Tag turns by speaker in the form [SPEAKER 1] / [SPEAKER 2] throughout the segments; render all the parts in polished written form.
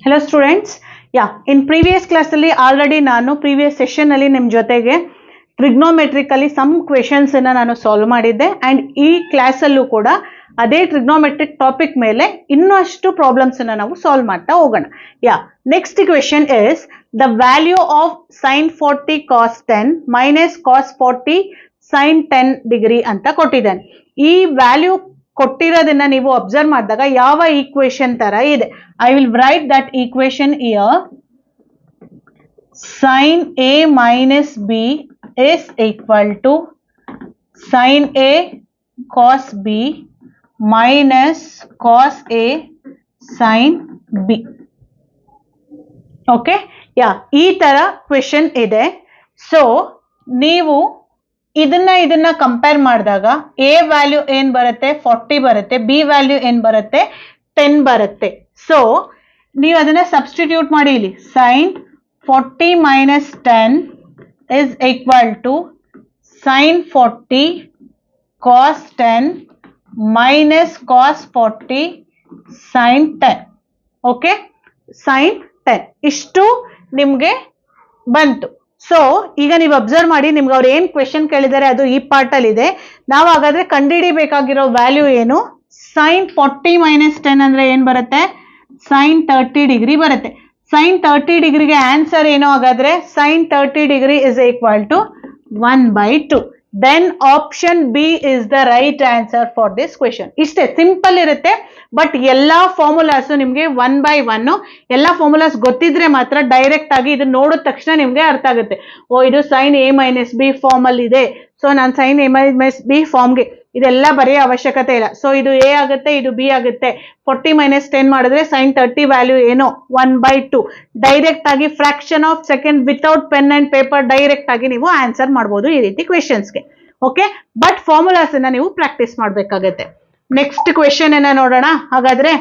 [SPEAKER 1] Hello students. In previous class ಅಲ್ಲಿ already ನಾನು previous session ಅಲ್ಲಿ ನಿಮ್ಮ ಜೊತೆಗೆ trigonometrically some questions ಅನ್ನು ನಾನು solve ಮಾಡಿದ್ದೆ and ಈ ಕ್ಲಾಸ್ ಅಲ್ಲೂ ಕೂಡ ಅದೇ trigonometric topic ಮೇಲೆ ಇನ್ನಷ್ಟು ಪ್ರಾಬ್ಲಮ್ಸ್ ಅನ್ನು ನಾವು ಸಾಲ್ವ್ ಮಾಡ್ತಾ ಹೋಗೋಣ. Next question is the value of sin 40 cos 10 minus cos 40 sin 10 degree ಅಂತ ಕೊಟ್ಟಿದ್ದಾನೆ. ಈ ವ್ಯಾಲ್ಯೂ ಕೊಟ್ಟಿರೋದನ್ನ ನೀವು ಅಬ್ಸರ್ವ್ ಮಾಡಿದಾಗ ಯಾವ ಈಕ್ವೇಶನ್ ತರ ಇದೆ. I will write that equation here. sin a minus b is equal to sin a cos b minus cos a sin b. Okay, ಈ ತರ ಕ್ವೆಶನ್ ಇದೆ. ಸೊ ನೀವು ಇದನ್ನ ಕಂಪೇರ್ ಮಾಡಿದಾಗ ಎ ವ್ಯಾಲ್ಯೂ ಏನ್ ಬರುತ್ತೆ 40 ಬರುತ್ತೆ, ಬಿ ವ್ಯಾಲ್ಯೂ ಏನ್ ಬರುತ್ತೆ 10 ಬರುತ್ತೆ. ಸೊ ನೀವು ಅದನ್ನ ಸಬ್ಸ್ಟಿಟ್ಯೂಟ್ ಮಾಡಿ ಇಲ್ಲಿ sin 40 minus 10 is equal to sin 40 cos 10 minus cos 40 sin 10. Okay, sin 10 ಇಷ್ಟು ನಿಮ್ಗೆ ಬಂತು. ಸೊ ಈಗ ನೀವು ಅಬ್ಸರ್ವ್ ಮಾಡಿ, ನಿಮ್ಗೆ ಅವ್ರು ಏನ್ ಕ್ವೆಶನ್ ಕೇಳಿದ್ದಾರೆ ಅದು ಈ ಪಾರ್ಟ್ ಅಲ್ಲಿ ಇದೆ. ನಾವು ಹಾಗಾದ್ರೆ ಕಂಡುಹಿಡಿಬೇಕಾಗಿರೋ ವ್ಯಾಲ್ಯೂ ಏನು? sin 40 minus 10 ಅಂದ್ರೆ ಏನ್ ಬರುತ್ತೆ? sin 30 ಡಿಗ್ರಿ ಬರುತ್ತೆ. sin 30 ಡಿಗ್ರಿಗೆ ಆನ್ಸರ್ ಏನು ಹಾಗಾದ್ರೆ? sin 30 degree is equal to 1/2. Then option B is the right answer for this question. ಇಷ್ಟೇ, ಸಿಂಪಲ್ ಇರುತ್ತೆ. ಬಟ್ ಎಲ್ಲಾ ಫಾರ್ಮುಲಾಸ್ ನಿಮ್ಗೆ 1/1 ಎಲ್ಲಾ ಫಾರ್ಮುಲಾಸ್ ಗೊತ್ತಿದ್ರೆ ಮಾತ್ರ ಡೈರೆಕ್ಟ್ ಆಗಿ ಇದು ನೋಡಿದ ತಕ್ಷಣ ನಿಮ್ಗೆ ಅರ್ಥ ಆಗುತ್ತೆ. ಓ, ಇದು sin a minus b form ಅಲ್ಲಿ ಇದೆ, ಸೊ ನಾನು sin a minus b ಫಾರ್ಮ್ಗೆ ಇದೆಲ್ಲ ಬರೆಯೋ ಅವಶ್ಯಕತೆ ಇಲ್ಲ. ಸೊ ಇದು a ಆಗುತ್ತೆ, ಇದು b ಆಗುತ್ತೆ. 40 minus 10 ಮಾಡಿದ್ರೆ sin 30 ವ್ಯಾಲ್ಯೂ ಏನು? 1/2. ಡೈರೆಕ್ಟ್ ಆಗಿ fraction of second without pen and paper direct ಆಗಿ ನೀವು ಆನ್ಸರ್ ಮಾಡ್ಬೋದು ಈ ರೀತಿ ಕ್ವೆಶನ್ಸ್ಗೆ. ಓಕೆ, ಬಟ್ ಫಾರ್ಮುಲಾಸ್ ಅನ್ನ ನೀವು ಪ್ರಾಕ್ಟೀಸ್ ಮಾಡ್ಬೇಕಾಗತ್ತೆ. ನೆಕ್ಸ್ಟ್ ಕ್ವೆಶನ್ ಅನ್ನ ನೋಡೋಣ ಹಾಗಾದ್ರೆ.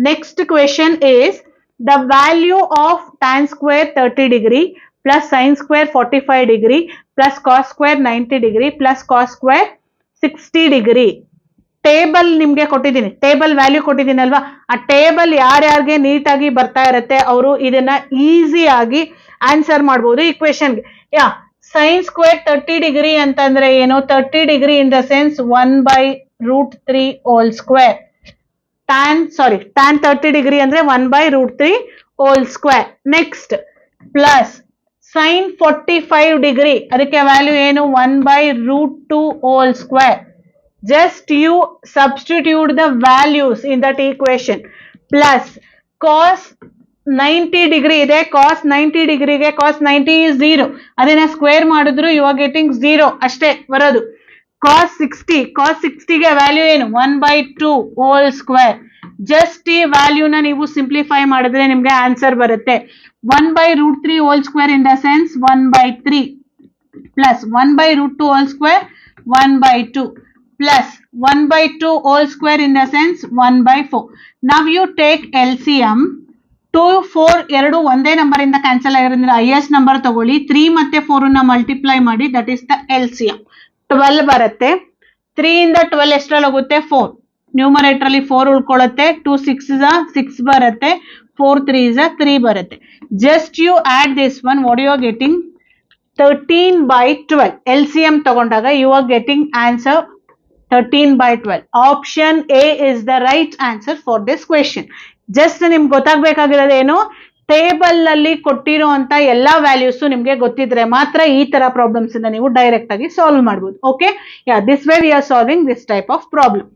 [SPEAKER 1] Next question is the value of tan square 30 degree plus sin square 45 degree plus cos square 90 degree plus cos square 60 degree. Table ನಿಮ್ಗೆ ಕೊಟ್ಟಿದ್ದೀನಿ, ಟೇಬಲ್ ವ್ಯಾಲ್ಯೂ ಕೊಟ್ಟಿದ್ದೀನಿ ಅಲ್ವಾ? ಆ ಟೇಬಲ್ ಯಾರ್ಯಾರಿಗೆ ನೀಟಾಗಿ ಬರ್ತಾ ಇರುತ್ತೆ ಅವರು ಇದನ್ನ ಈಸಿಯಾಗಿ ಆನ್ಸರ್ ಮಾಡ್ಬೋದು ಈ ಕ್ವೆಶನ್ಗೆ. sin square 30 degree ಅಂತಂದ್ರೆ ಏನು? 30 degree in the sense 1/√3 whole square. tan 30 degree ಅಂದ್ರೆ 1/√3 whole square. Next plus sin 45 degree ಅದಕ್ಕೆ ವ್ಯಾಲ್ಯೂ ಏನು? 1/√2 whole square. Just you substitute the values in that equation. Plus cos 90 degree ಇದೆ, cos 90 ಡಿಗ್ರಿಗೆ cos 90 is 0. ಅದನ್ನ square ಮಾಡಿದ್ರು you are getting 0 ಅಷ್ಟೇ ಬರೋದು. cos 60 ಗೆ ವ್ಯಾಲ್ಯೂ ಏನು? 1/2 whole square. ಜಸ್ಟ್ ಈ ವ್ಯಾಲ್ಯೂನ ನೀವು ಸಿಂಪ್ಲಿಫೈ ಮಾಡಿದ್ರೆ ನಿಮ್ಗೆ ಆನ್ಸರ್ ಬರುತ್ತೆ 1/√3 whole square in the sense 1/3 plus 1/√2 whole square 1/2 plus 1/2 whole square in the sense 1/4. Now you take LCM. 2 4 ಎರಡು ಒಂದೇ ನಂಬರ್ ಇಂದ ಕ್ಯಾನ್ಸಲ್ ಆಗಿರೋದ್ರಿಂದ ಹೈಯೆಸ್ಟ್ ನಂಬರ್ ತಗೊಳ್ಳಿ. 3 ಮತ್ತೆ 4 ನ ಮಲ್ಟಿಪ್ಲೈ ಮಾಡಿ, ದಟ್ ಈಸ್ ದ LCM. 12 ಬರುತ್ತೆ. 3 ಇಂದ 12 ಎಷ್ಟರಲ್ಲಿ ಹೋಗುತ್ತೆ? 4. ನ್ಯೂಮರೇಟರ್ ಅಲ್ಲಿ 4 ಉಳ್ಕೊಳ್ಳುತ್ತೆ. 2 6 6 ಬರುತ್ತೆ. 4 3 3 ಬರುತ್ತೆ. Just you add this one, what you are getting? 13/12. LCM ತಗೊಂಡಾಗ you are getting answer 13/12. Option A is the right answer for this question. Just ನಿಮ್ಗೆ ಗೊತ್ತಾಗಬೇಕಾಗಿರೋದು ಏನು? ಟೇಬಲ್ ಅಲ್ಲಿ ಕೊಟ್ಟಿರುವಂತ ಎಲ್ಲಾ ವ್ಯಾಲ್ಯೂಸ್ ನಿಮ್ಗೆ ಗೊತ್ತಿದ್ರೆ ಮಾತ್ರ ಈ ತರ ಪ್ರಾಬ್ಲಮ್ಸ್ ನೀವು ಡೈರೆಕ್ಟ್ ಆಗಿ ಸಾಲ್ವ್ ಮಾಡಬಹುದು. Okay, this way we are solving this type of problem.